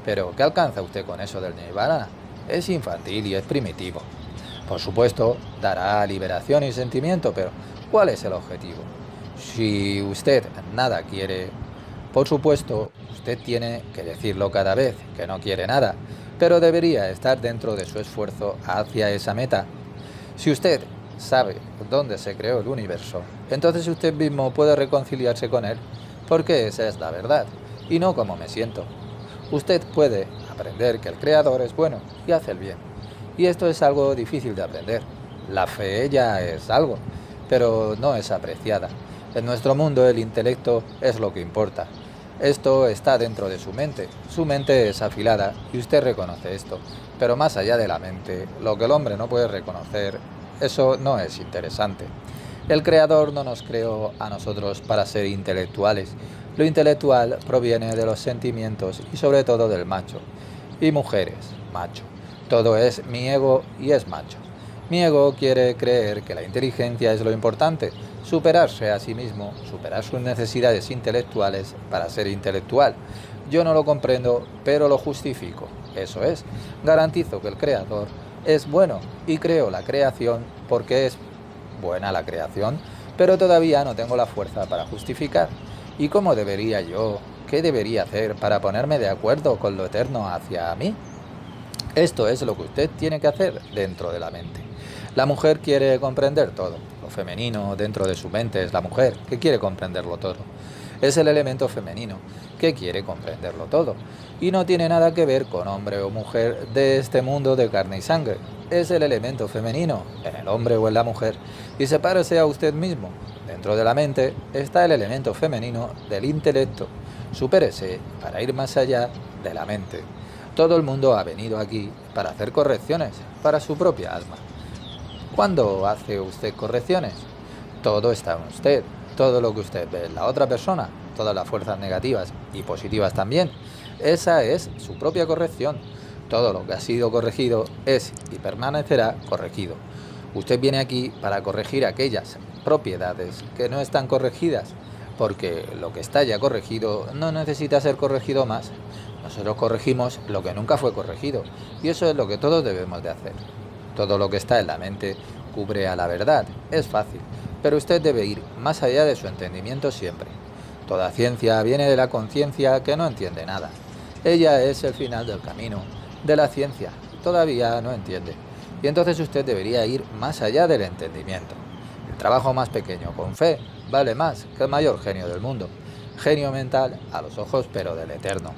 Pero, ¿qué alcanza usted con eso del nirvana? Es infantil y es primitivo. Por supuesto, dará liberación y sentimiento, pero ¿cuál es el objetivo? Si usted nada quiere, por supuesto, usted tiene que decirlo cada vez, que no quiere nada, pero debería estar dentro de su esfuerzo hacia esa meta. Si usted sabe dónde se creó el universo, entonces usted mismo puede reconciliarse con él, porque esa es la verdad, y no como me siento. Usted puede aprender que el Creador es bueno y hace el bien. Y esto es algo difícil de aprender. La fe ya es algo, pero no es apreciada. En nuestro mundo el intelecto es lo que importa. Esto está dentro de su mente. Su mente es afilada y usted reconoce esto. Pero más allá de la mente, lo que el hombre no puede reconocer, eso no es interesante. El Creador no nos creó a nosotros para ser intelectuales. Lo intelectual proviene de los sentimientos y sobre todo del macho. Y mujeres, macho. Todo es mi ego y es macho. Mi ego quiere creer que la inteligencia es lo importante, superarse a sí mismo, superar sus necesidades intelectuales para ser intelectual. Yo no lo comprendo, pero lo justifico. Eso es, garantizo que el Creador es bueno y creo la creación porque es buena la creación, pero todavía no tengo la fuerza para justificar. ¿Y cómo debería yo? ¿Qué debería hacer para ponerme de acuerdo con lo eterno hacia mí? Esto es lo que usted tiene que hacer dentro de la mente. La mujer quiere comprender todo. Lo femenino dentro de su mente es la mujer, que quiere comprenderlo todo. Es el elemento femenino, que quiere comprenderlo todo. Y no tiene nada que ver con hombre o mujer de este mundo de carne y sangre. Es el elemento femenino, en el hombre o en la mujer. Y sepárese a usted mismo. Dentro de la mente está el elemento femenino del intelecto. Supérese para ir más allá de la mente. Todo el mundo ha venido aquí para hacer correcciones para su propia alma. ¿Cuándo hace usted correcciones? Todo está en usted. Todo lo que usted ve en la otra persona, todas las fuerzas negativas y positivas también, esa es su propia corrección. Todo lo que ha sido corregido es y permanecerá corregido. Usted viene aquí para corregir aquellas propiedades que no están corregidas. porque lo que está ya corregido no necesita ser corregido más. Nosotros corregimos lo que nunca fue corregido, y eso es lo que todos debemos de hacer. Todo lo que está en la mente cubre a la verdad, es fácil, pero usted debe ir más allá de su entendimiento siempre. Toda ciencia viene de la conciencia que no entiende nada. Ella es el final del camino de la ciencia, todavía no entiende, y entonces usted debería ir más allá del entendimiento. El trabajo más pequeño con fe vale más que el mayor genio del mundo. Genio mental a los ojos pero del eterno.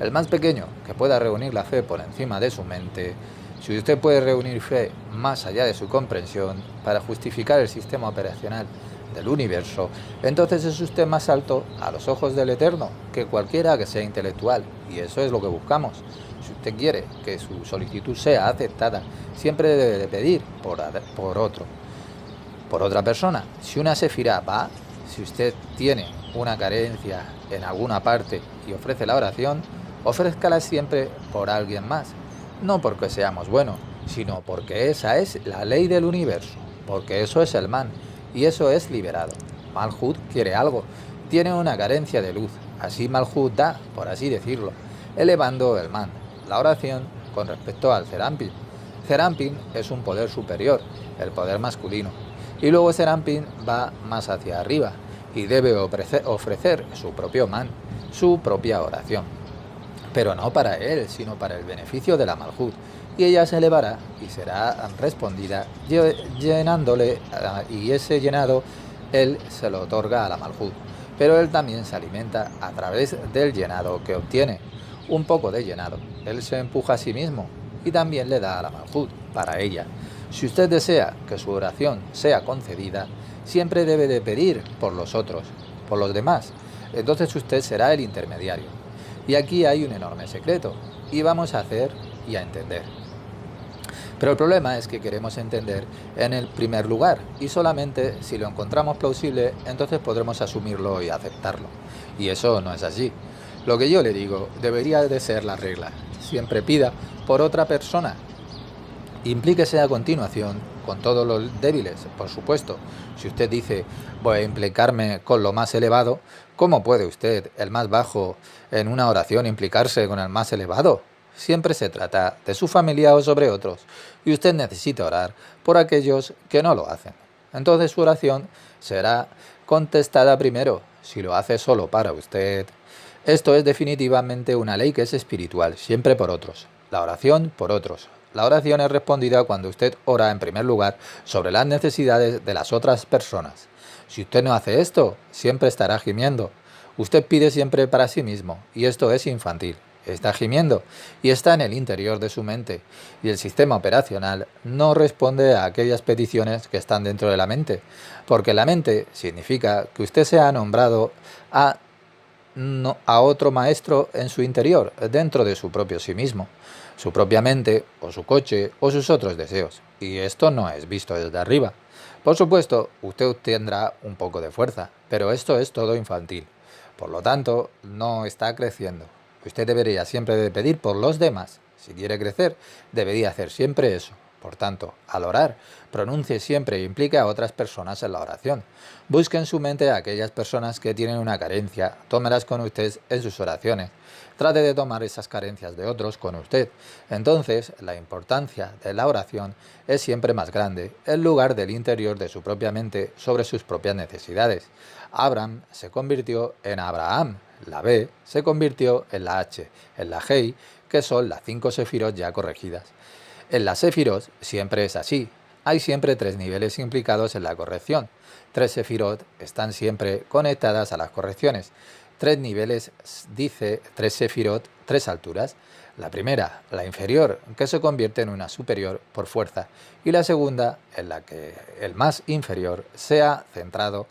El más pequeño que pueda reunir la fe por encima de su mente. Si usted puede reunir fe más allá de su comprensión para justificar el sistema operacional del universo, entonces es usted más alto a los ojos del eterno que cualquiera que sea intelectual, y eso es lo que buscamos. Si usted quiere que su solicitud sea aceptada, siempre debe de pedir por otra persona. Si una sefirá va, si usted tiene una carencia en alguna parte y ofrece la oración, ofrézcala siempre por alguien más, no porque seamos buenos, sino porque esa es la ley del universo, porque eso es el man, y eso es liberado. Malhut quiere algo, tiene una carencia de luz, así Malhut da, por así decirlo, elevando el man, la oración con respecto al Serampin. Serampin es un poder superior, el poder masculino, y luego Serampin va más hacia arriba y debe ofrecer su propio man, su propia oración. Pero no para él, sino para el beneficio de la Malhut, y ella se elevará y será respondida llenándole, y ese llenado él se lo otorga a la Malhut, pero él también se alimenta a través del llenado que obtiene. Un poco de llenado, él se empuja a sí mismo y también le da a la Malhut para ella. Si usted desea que su oración sea concedida, siempre debe de pedir por los otros, por los demás. Entonces usted será el intermediario. Y aquí hay un enorme secreto, y vamos a hacer y a entender. Pero el problema es que queremos entender en el primer lugar, y solamente si lo encontramos plausible, entonces podremos asumirlo y aceptarlo. Y eso no es así. Lo que yo le digo debería de ser la regla. Siempre pida por otra persona. Implíquese a continuación con todos los débiles, por supuesto. Si usted dice, voy a implicarme con lo más elevado, ¿cómo puede usted, el más bajo, en una oración implicarse con el más elevado? Siempre se trata de su familia o sobre otros, y usted necesita orar por aquellos que no lo hacen. Entonces su oración será contestada primero, si lo hace solo para usted. Esto es definitivamente una ley que es espiritual, siempre por otros. La oración por otros. La oración es respondida cuando usted ora en primer lugar sobre las necesidades de las otras personas. Si usted no hace esto, siempre estará gimiendo. Usted pide siempre para sí mismo, y esto es infantil. Está gimiendo y está en el interior de su mente, y el sistema operacional no responde a aquellas peticiones que están dentro de la mente, porque la mente significa que usted se ha nombrado a otro maestro en su interior, dentro de su propio sí mismo, su propia mente, o su coche, o sus otros deseos. Y esto no es visto desde arriba. Por supuesto, usted obtendrá un poco de fuerza, pero esto es todo infantil. Por lo tanto, no está creciendo. Usted debería siempre de pedir por los demás. Si quiere crecer, debería hacer siempre eso. Por tanto, al orar, pronuncie siempre e implique a otras personas en la oración. Busque en su mente a aquellas personas que tienen una carencia, tómelas con usted en sus oraciones. Trate de tomar esas carencias de otros con usted. Entonces, la importancia de la oración es siempre más grande, en lugar del interior de su propia mente sobre sus propias necesidades. Abraham se convirtió en Abraham. La B se convirtió en la H, en la Hei, que son las 5 sefirot ya corregidas. En las sefirot siempre es así. Hay siempre 3 niveles implicados en la corrección. 3 sefirot están siempre conectadas a las correcciones. 3 niveles, dice 3 sefirot, 3 alturas. La primera, la inferior, que se convierte en una superior por fuerza. Y la segunda, en la que el más inferior sea centrado,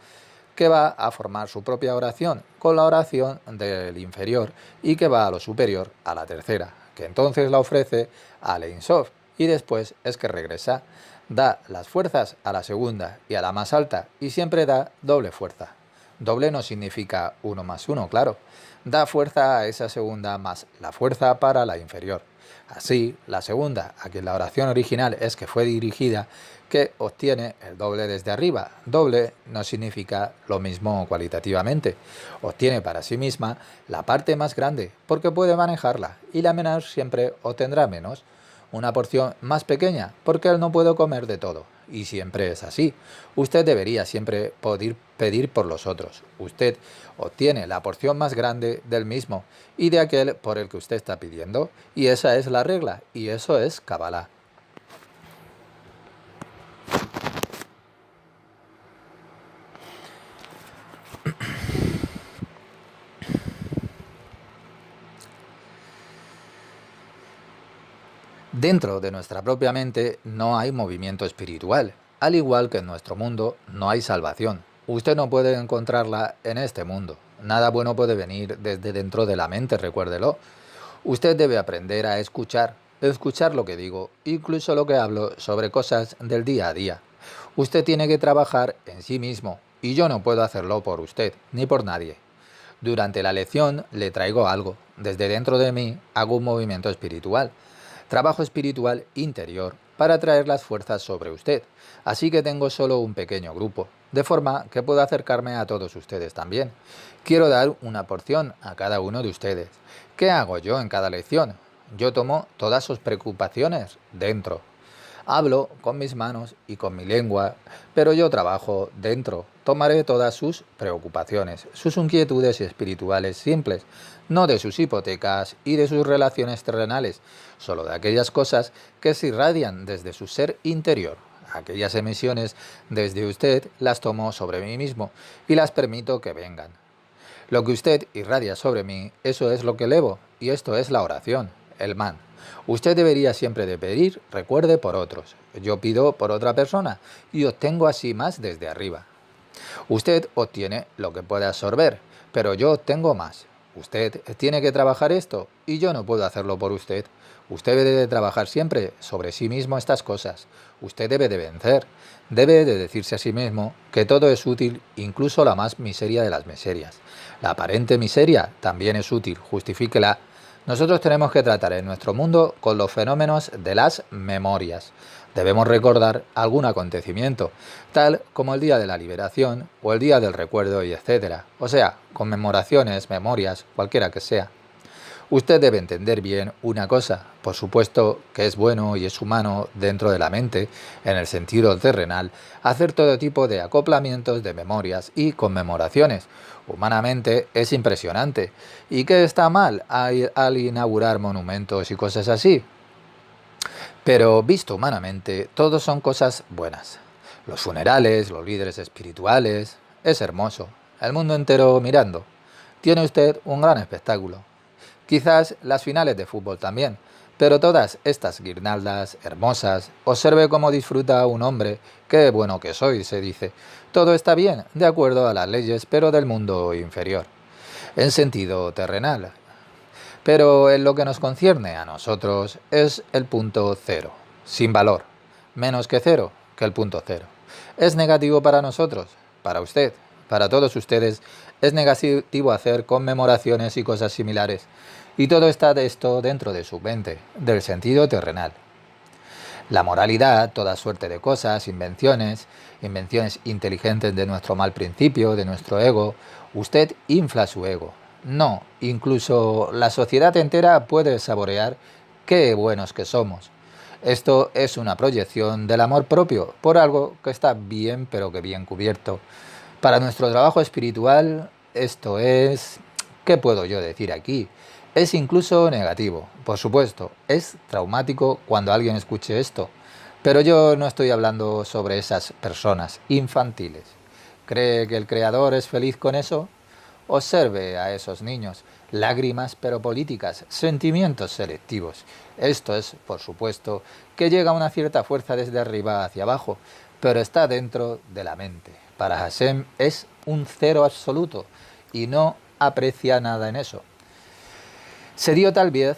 que va a formar su propia oración con la oración del inferior y que va a lo superior, a la tercera, que entonces la ofrece al Ein Sof, y después es que regresa, da las fuerzas a la segunda y a la más alta, y siempre da doble fuerza. Doble no significa 1 más 1, claro. da fuerza a esa segunda más la fuerza para la inferior. Así, la segunda, a quien la oración original es que fue dirigida, que obtiene el doble desde arriba. Doble no significa lo mismo cualitativamente. Obtiene para sí misma la parte más grande, porque puede manejarla, y la menor siempre obtendrá menos. Una porción más pequeña, porque él no puede comer de todo. Y siempre es así. Usted debería siempre poder pedir por los otros. Usted obtiene la porción más grande del mismo y de aquel por el que usted está pidiendo. Y esa es la regla, y eso es Kabbalah. Dentro de nuestra propia mente no hay movimiento espiritual, al igual que en nuestro mundo no hay salvación. Usted no puede encontrarla en este mundo. Nada bueno puede venir desde dentro de la mente, recuérdelo. Usted debe aprender a escuchar lo que digo, incluso lo que hablo sobre cosas del día a día. Usted tiene que trabajar en sí mismo, y yo no puedo hacerlo por usted, ni por nadie. Durante la lección le traigo algo. Desde dentro de mí hago un movimiento espiritual. Trabajo espiritual interior para traer las fuerzas sobre usted. Así que tengo solo un pequeño grupo, de forma que puedo acercarme a todos ustedes también. Quiero dar una porción a cada uno de ustedes. ¿Qué hago yo en cada lección? Yo tomo todas sus preocupaciones dentro. Hablo con mis manos y con mi lengua, pero yo trabajo dentro. Tomaré todas sus preocupaciones, sus inquietudes espirituales simples, no de sus hipotecas y de sus relaciones terrenales, solo de aquellas cosas que se irradian desde su ser interior. Aquellas emisiones desde usted las tomo sobre mí mismo y las permito que vengan. Lo que usted irradia sobre mí, eso es lo que elevo, y esto es la oración, el man. Usted debería siempre de pedir, recuerde, por otros. Yo pido por otra persona y obtengo así más desde arriba. Usted obtiene lo que puede absorber, pero yo obtengo más. Usted tiene que trabajar esto y yo no puedo hacerlo por usted. Usted debe de trabajar siempre sobre sí mismo estas cosas. Usted debe de vencer. Debe de decirse a sí mismo que todo es útil, incluso la más miseria de las miserias. La aparente miseria también es útil, justifíquela. Nosotros tenemos que tratar en nuestro mundo con los fenómenos de las memorias. Debemos recordar algún acontecimiento, tal como el día de la liberación o el día del recuerdo y etcétera. O sea, conmemoraciones, memorias, cualquiera que sea. Usted debe entender bien una cosa, por supuesto que es bueno y es humano dentro de la mente, en el sentido terrenal, hacer todo tipo de acoplamientos de memorias y conmemoraciones. Humanamente es impresionante. ¿Y qué está mal al inaugurar monumentos y cosas así? Pero visto humanamente, todos son cosas buenas. Los funerales, los líderes espirituales, es hermoso. El mundo entero mirando. Tiene usted un gran espectáculo. Quizás las finales de fútbol también, pero todas estas guirnaldas hermosas, observe cómo disfruta un hombre, qué bueno que soy, se dice. Todo está bien, de acuerdo a las leyes, pero del mundo inferior, en sentido terrenal. Pero en lo que nos concierne a nosotros es el punto cero, sin valor, menos que cero, que el punto cero. Es negativo para nosotros, para usted, para todos ustedes, es negativo hacer conmemoraciones y cosas similares. Y todo está de esto dentro de su mente, del sentido terrenal. La moralidad, toda suerte de cosas, invenciones inteligentes de nuestro mal principio, de nuestro ego. Usted infla su ego. No, incluso la sociedad entera puede saborear qué buenos que somos. Esto es una proyección del amor propio por algo que está bien, pero que bien cubierto. Para nuestro trabajo espiritual, esto es... ¿Qué puedo yo decir aquí? Es incluso negativo, por supuesto. Es traumático cuando alguien escuche esto. Pero yo no estoy hablando sobre esas personas infantiles. ¿Cree que el Creador es feliz con eso? Observe a esos niños. Lágrimas pero políticas, sentimientos selectivos. Esto es, por supuesto, que llega una cierta fuerza desde arriba hacia abajo, pero está dentro de la mente. Para Hashem es un cero absoluto y no aprecia nada en eso. Se dio tal vez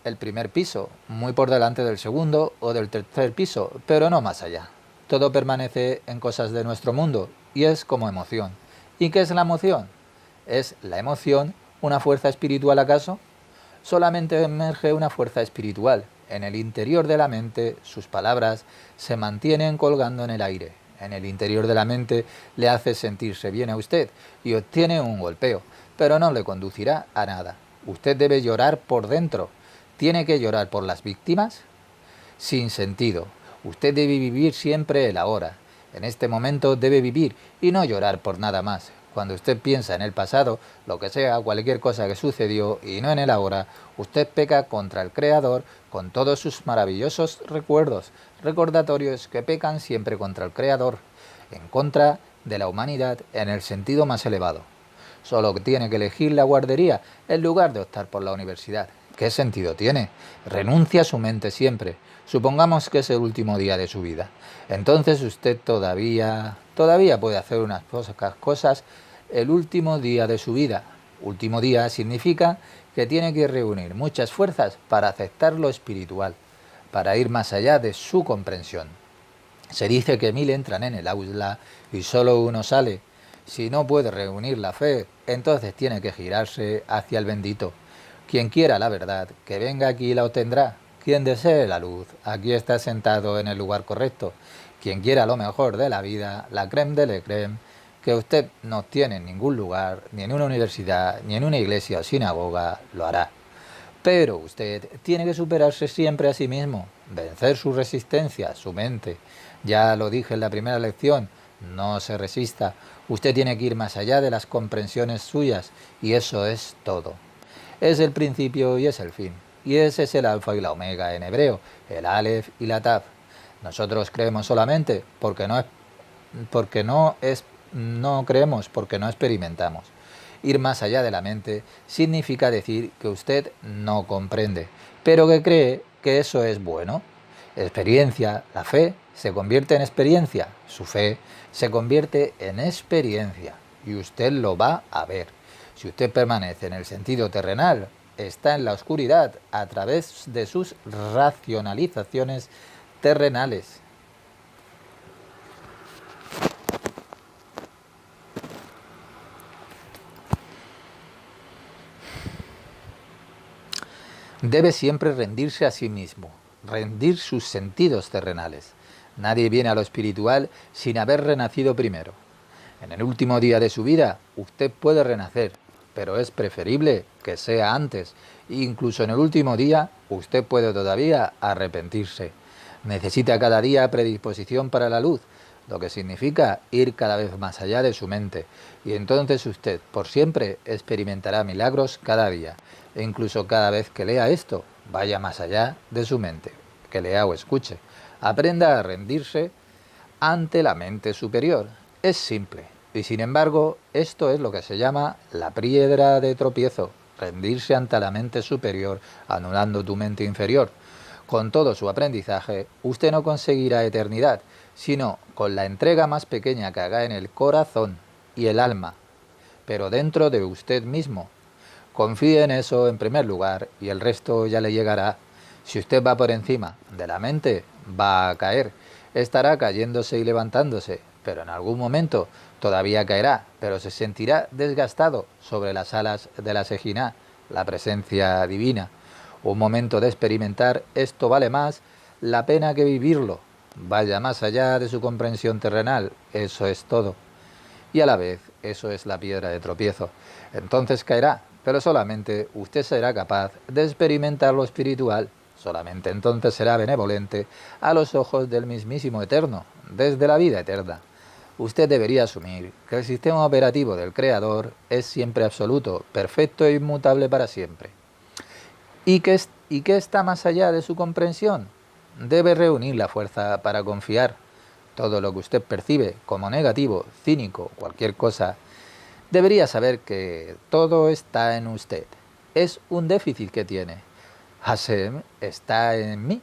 el primer piso, muy por delante del segundo o del tercer piso, pero no más allá. Todo permanece en cosas de nuestro mundo y es como emoción. ¿Y qué es la emoción? ¿Es la emoción una fuerza espiritual acaso? Solamente emerge una fuerza espiritual. En el interior de la mente, sus palabras se mantienen colgando en el aire. En el interior de la mente le hace sentirse bien a usted y obtiene un golpeo, pero no le conducirá a nada. Usted debe llorar por dentro. ¿Tiene que llorar por las víctimas? Sin sentido. Usted debe vivir siempre el ahora. En este momento debe vivir y no llorar por nada más. Cuando usted piensa en el pasado, lo que sea, cualquier cosa que sucedió y no en el ahora, usted peca contra el Creador con todos sus maravillosos recuerdos, recordatorios que pecan siempre contra el Creador, en contra de la humanidad en el sentido más elevado. Solo tiene que elegir la guardería en lugar de optar por la universidad. ¿Qué sentido tiene? Renuncia a su mente siempre. Supongamos que es el último día de su vida. Entonces usted todavía puede hacer unas pocas cosas el último día de su vida. Último día significa que tiene que reunir muchas fuerzas para aceptar lo espiritual, para ir más allá de su comprensión. Se dice que 1000 entran en el aula y solo uno sale. Si no puede reunir la fe, entonces tiene que girarse hacia el bendito. Quien quiera la verdad, que venga aquí y la obtendrá. Quien desee la luz, aquí está sentado en el lugar correcto. Quien quiera lo mejor de la vida, la crème de la crème, que usted no tiene en ningún lugar, ni en una universidad, ni en una iglesia o sinagoga, lo hará. Pero usted tiene que superarse siempre a sí mismo, vencer su resistencia, su mente. Ya lo dije en la primera lección, no se resista. Usted tiene que ir más allá de las comprensiones suyas, y eso es todo. Es el principio y es el fin. Y ese es el alfa y la omega en hebreo, el alef y la taf. Nosotros creemos solamente no creemos porque no experimentamos. Ir más allá de la mente significa decir que usted no comprende, pero que cree que eso es bueno. Experiencia, la fe se convierte en experiencia, su fe se convierte en experiencia y usted lo va a ver. Si usted permanece en el sentido terrenal, está en la oscuridad a través de sus racionalizaciones terrenales. Debe siempre rendirse a sí mismo, rendir sus sentidos terrenales. Nadie viene a lo espiritual sin haber renacido primero. En el último día de su vida, usted puede renacer, pero es preferible que sea antes. Incluso en el último día, usted puede todavía arrepentirse. Necesita cada día predisposición para la luz, lo que significa ir cada vez más allá de su mente. Y entonces usted, por siempre, experimentará milagros cada día. E incluso cada vez que lea esto, vaya más allá de su mente, que lea o escuche. Aprenda a rendirse ante la mente superior. Es simple. Y sin embargo, esto es lo que se llama la piedra de tropiezo. Rendirse ante la mente superior, anulando tu mente inferior. Con todo su aprendizaje, usted no conseguirá eternidad, sino con la entrega más pequeña que haga en el corazón y el alma, pero dentro de usted mismo. Confíe en eso en primer lugar y el resto ya le llegará. Si usted va por encima de la mente, va a caer. Estará cayéndose y levantándose, pero en algún momento todavía caerá, pero se sentirá desgastado sobre las alas de la Sejina, la presencia divina. Un momento de experimentar esto vale más la pena que vivirlo. Vaya más allá de su comprensión terrenal, eso es todo. Y a la vez, eso es la piedra de tropiezo. Entonces caerá, pero solamente usted será capaz de experimentar lo espiritual. Solamente entonces será benevolente a los ojos del mismísimo Eterno, desde la vida eterna. Usted debería asumir que el sistema operativo del Creador es siempre absoluto, perfecto e inmutable para siempre. ¿Y qué está más allá de su comprensión? Debe reunir la fuerza para confiar. Todo lo que usted percibe como negativo, cínico, cualquier cosa, debería saber que todo está en usted. Es un déficit que tiene. Hashem está en mí.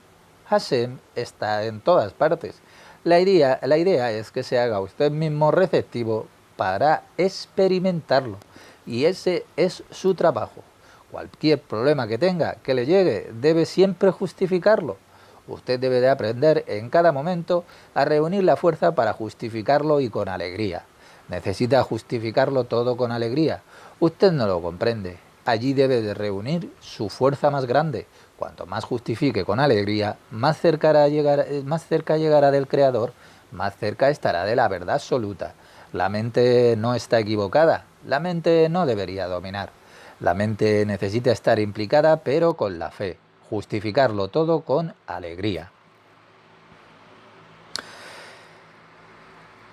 Hashem está en todas partes. La idea es que se haga usted mismo receptivo para experimentarlo. Y ese es su trabajo. Cualquier problema que tenga, que le llegue, debe siempre justificarlo. Usted debe de aprender en cada momento a reunir la fuerza para justificarlo y con alegría. Necesita justificarlo todo con alegría. Usted no lo comprende. Allí debe de reunir su fuerza más grande. Cuanto más justifique con alegría, más cerca llegará del Creador, más cerca estará de la verdad absoluta. La mente no está equivocada. La mente no debería dominar. La mente necesita estar implicada, pero con la fe. Justificarlo todo con alegría.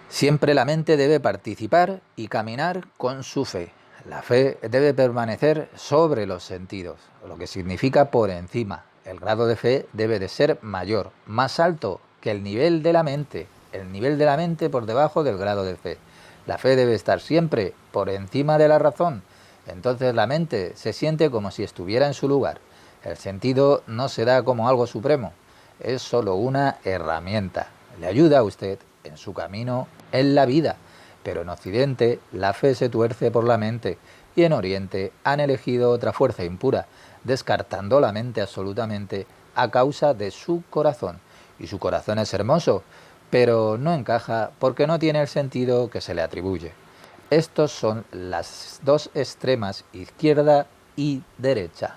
Siempre la mente debe participar y caminar con su fe. La fe debe permanecer sobre los sentidos, lo que significa por encima. El grado de fe debe de ser mayor, más alto que el nivel de la mente. El nivel de la mente por debajo del grado de fe. La fe debe estar siempre por encima de la razón. Entonces la mente se siente como si estuviera en su lugar. El sentido no se da como algo supremo, es solo una herramienta. Le ayuda a usted en su camino en la vida. Pero en Occidente la fe se tuerce por la mente y en Oriente han elegido otra fuerza impura, descartando la mente absolutamente a causa de su corazón. Y su corazón es hermoso, pero no encaja porque no tiene el sentido que se le atribuye. Estos son las dos extremas, izquierda y derecha.